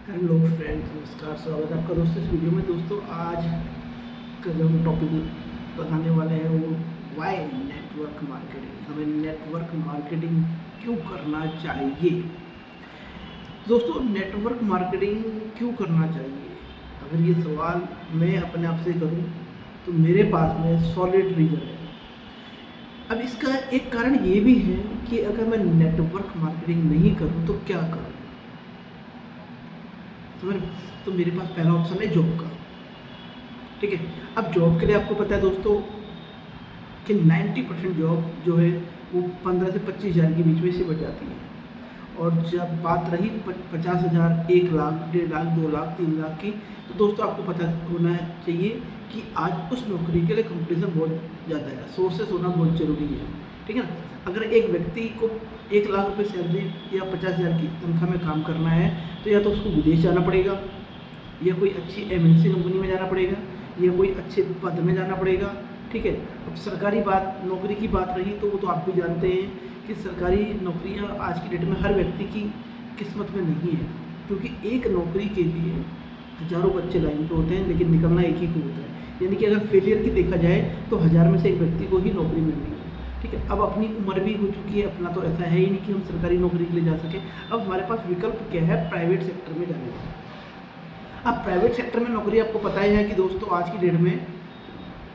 Hello friends, नमस्कार। स्वागत है आपका दोस्तों इस वीडियो में। दोस्तों आज का जो हम टॉपिक बताने वाले हैं वो वाई नेटवर्क मार्केटिंग, हमें नेटवर्क मार्केटिंग क्यों करना चाहिए। दोस्तों नेटवर्क मार्केटिंग क्यों करना चाहिए, अगर ये सवाल मैं अपने आप से करूं तो मेरे पास में सॉलिड रीज़न है। अब इसका एक कारण ये भी है कि अगर मैं नेटवर्क मार्केटिंग नहीं करूं तो क्या करूं। तो मेरे पास पहला ऑप्शन है जॉब का। ठीक है, अब जॉब के लिए आपको पता है दोस्तों कि 90% जॉब जो है वो 15 से 25 हज़ार के बीच में से बढ़ जाती है। और जब बात रही 50 हज़ार, 1 लाख, 1.5 लाख, 2 लाख, 3 लाख की, तो दोस्तों आपको पता होना चाहिए कि आज उस नौकरी के लिए कंपटीशन बहुत ज़्यादा है, सोर्सेस होना बहुत ज़रूरी है। ठीक है ना, अगर एक व्यक्ति को 1 लाख रुपये सैलरी या 50 हज़ार की तनख्वाह में काम करना है तो या तो उसको विदेश जाना पड़ेगा, या कोई अच्छी MNC कंपनी में जाना पड़ेगा, या कोई अच्छे पद में जाना पड़ेगा। ठीक है, अब सरकारी बात नौकरी की बात रही तो वो तो आप भी जानते हैं कि सरकारी नौकरियां आज की डेट में हर व्यक्ति की किस्मत में नहीं है, क्योंकि एक नौकरी के लिए हज़ारों बच्चे लाइन पे होते हैं लेकिन निकलना एक ही को होता है। यानी कि अगर फेलियर की देखा जाए तो 1000 में से एक व्यक्ति को ही नौकरी मिलनी है। ठीक है, अब अपनी उम्र भी हो चुकी है, अपना तो ऐसा है ही नहीं कि हम सरकारी नौकरी के लिए जा सके। अब हमारे पास विकल्प क्या है, प्राइवेट सेक्टर में जाने का। अब प्राइवेट सेक्टर में नौकरी आपको पता ही है कि दोस्तों आज की डेट में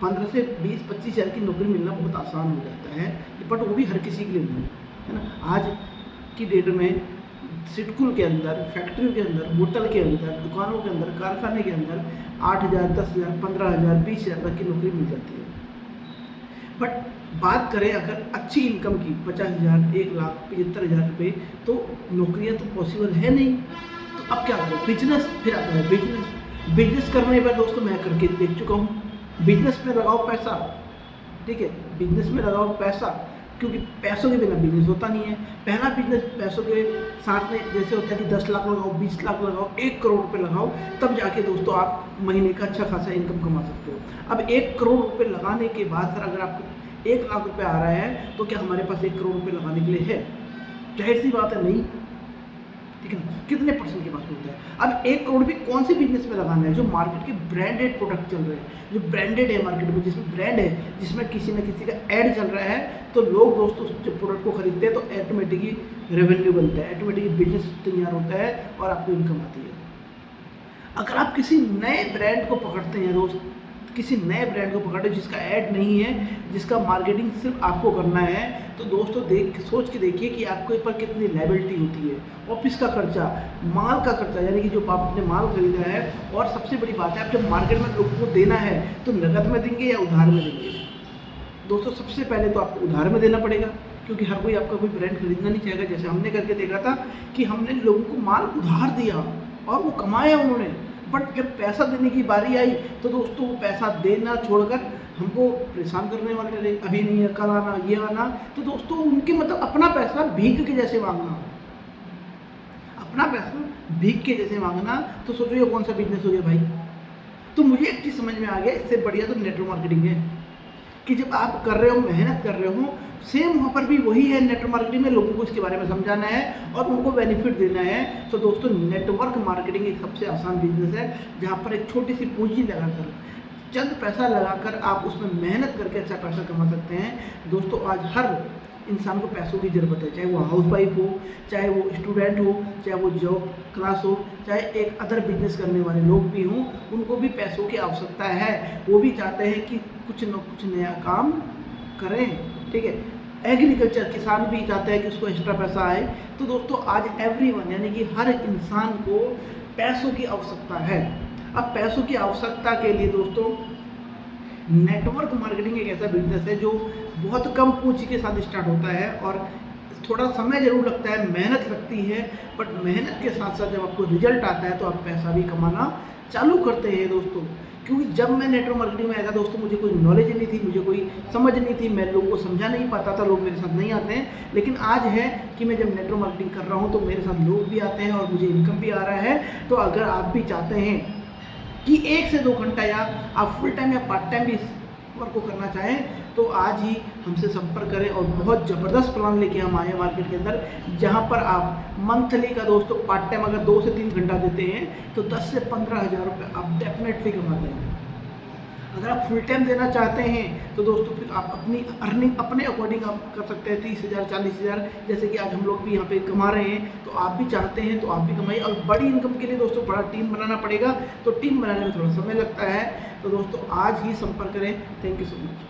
15 से 20-25 हज़ार की नौकरी मिलना बहुत आसान हो जाता है, बट वो भी हर किसी के लिए नहीं है ना। आज की डेट में सिटकुल के अंदर, फैक्ट्रियों के अंदर, होटल के अंदर, दुकानों के अंदर, कारखाने के अंदर 8,000, 10,000, 15,000, 20,000 तक की नौकरी मिल जाती है। बट बात करें अगर अच्छी इनकम की 50,000, 1 लाख, 75,000 रुपये, तो नौकरियां तो पॉसिबल है नहीं। तो अब क्या करें, बिजनेस। फिर आता है बिजनेस करने पर दोस्तों मैं करके देख चुका हूँ। बिजनेस में लगाओ पैसा। ठीक है, बिजनेस में लगाओ पैसा, क्योंकि पैसों के बिना बिजनेस होता नहीं है। पहला बिजनेस पैसों के साथ में जैसे होता है कि 10 लाख लगाओ, 20 लाख लगाओ, 1 करोड़ रुपये लगाओ, तब जाके दोस्तों आप महीने का अच्छा खासा इनकम कमा सकते हो। अब 1 करोड़ रुपये लगाने के बाद सर अगर आपको 1 लाख रुपये आ रहा है तो क्या हमारे पास 1 करोड़ रुपये लगाने के लिए है? जाहिर सी बात है, नहीं। ठीक है ना, कितने परसेंट के पास होता है। अब 1 करोड़ भी कौन से बिजनेस में लगाना है, जो मार्केट के ब्रांडेड प्रोडक्ट चल रहे हैं, जो ब्रांडेड है मार्केट में, जिसमें ब्रांड है, जिसमें किसी न किसी का ऐड चल रहा है, तो लोग दोस्तों उस प्रोडक्ट को खरीदते हैं तो ऑटोमेटिकली रेवेन्यू बनता है, ऑटोमेटिकली बिजनेस तैयार होता है और आपको इनकम आती है। अगर आप किसी नए ब्रांड को पकड़ते हैं दोस्त, किसी नए ब्रांड को पकड़े जिसका ऐड नहीं है, जिसका मार्केटिंग सिर्फ आपको करना है, तो दोस्तों सोच के देखिए कि आपके ऊपर कितनी लायबिलिटी होती है। ऑफिस का खर्चा, माल का खर्चा, यानी कि जो आपने माल खरीदा है, और सबसे बड़ी बात है आप जब मार्केट में लोगों को देना है तो नकद में देंगे या उधार में देंगे। दोस्तों सबसे पहले तो आपको उधार में देना पड़ेगा, क्योंकि हर कोई आपका कोई ब्रांड खरीदना नहीं चाहेगा। जैसे हमने करके देखा था कि हमने लोगों को माल उधार दिया और वो कमाया उन्होंने, बट जब पैसा देने की बारी आई तो दोस्तों वो पैसा देना छोड़कर हमको परेशान करने वाले रहे, अभी नहीं है, कल आना, ये आना। तो दोस्तों उनके मतलब अपना पैसा भीख के जैसे मांगना, अपना पैसा भीख के जैसे मांगना, तो सोचो ये कौन सा बिजनेस हो गया भाई। तो मुझे एक चीज़ समझ में आ गया, इससे बढ़िया तो नेटवर्क मार्केटिंग है कि जब आप कर रहे हो, मेहनत कर रहे हो, सेम वहाँ पर भी वही है। नेटवर्क मार्केटिंग में लोगों को इसके बारे में समझाना है और उनको बेनिफिट देना है। तो दोस्तों नेटवर्क मार्केटिंग एक सबसे आसान बिजनेस है, जहाँ पर एक छोटी सी पूंजी लगाकर, चंद पैसा लगाकर आप उसमें मेहनत करके अच्छा पैसा कमा सकते हैं। दोस्तों आज हर इंसान को पैसों की ज़रूरत है, चाहे वो हाउसवाइफ हो, चाहे वो स्टूडेंट हो, चाहे वो जॉब क्लास हो, चाहे एक अदर बिजनेस करने वाले लोग भी हों, उनको भी पैसों की आवश्यकता है। वो भी चाहते हैं कि कुछ न कुछ नया काम करें। ठीक है, एग्रीकल्चर किसान भी चाहते हैं कि उसको एक्स्ट्रा पैसा आए। तो दोस्तों आज एवरीवन यानी कि हर इंसान को पैसों की आवश्यकता है। अब पैसों की आवश्यकता के लिए दोस्तों नेटवर्क मार्केटिंग एक ऐसा बिजनेस है जो बहुत कम पूंजी के साथ स्टार्ट होता है और थोड़ा समय ज़रूर लगता है, मेहनत लगती है, बट मेहनत के साथ साथ जब आपको रिजल्ट आता है तो आप पैसा भी कमाना चालू करते हैं दोस्तों। क्योंकि जब मैं नेटवर्क मार्केटिंग में आया था दोस्तों, मुझे कोई नॉलेज नहीं थी, मुझे कोई समझ नहीं थी, मैं लोगों को समझा नहीं पाता था, लोग मेरे साथ नहीं आते हैं। लेकिन आज है कि मैं जब नेटवर्क मार्केटिंग कर रहा हूँ तो मेरे साथ लोग भी आते हैं और मुझे इनकम भी आ रहा है। तो अगर आप भी चाहते हैं कि 1 से 2 घंटा या आप फुल टाइम या पार्ट टाइम भी संपर्क को करना चाहें तो आज ही हमसे संपर्क करें। और बहुत ज़बरदस्त प्लान लेके हम आए हैं मार्केट के अंदर, जहाँ पर आप मंथली का दोस्तों पार्ट टाइम अगर 2 से 3 घंटा देते हैं तो 10 से 15,000 रुपये आप डेफिनेटली कमाते हैं। अगर आप फुल टाइम देना चाहते हैं तो दोस्तों फिर आप अपनी अर्निंग अपने अकॉर्डिंग आप कर सकते हैं, 30,000 40,000 जैसे कि आज हम लोग भी यहाँ पे कमा रहे हैं। तो आप भी चाहते हैं तो आप भी कमाइए। और बड़ी इनकम के लिए दोस्तों बड़ा टीम बनाना पड़ेगा, तो टीम बनाने में थोड़ा समय लगता है। तो दोस्तों आज ही संपर्क करें। Thank you so much.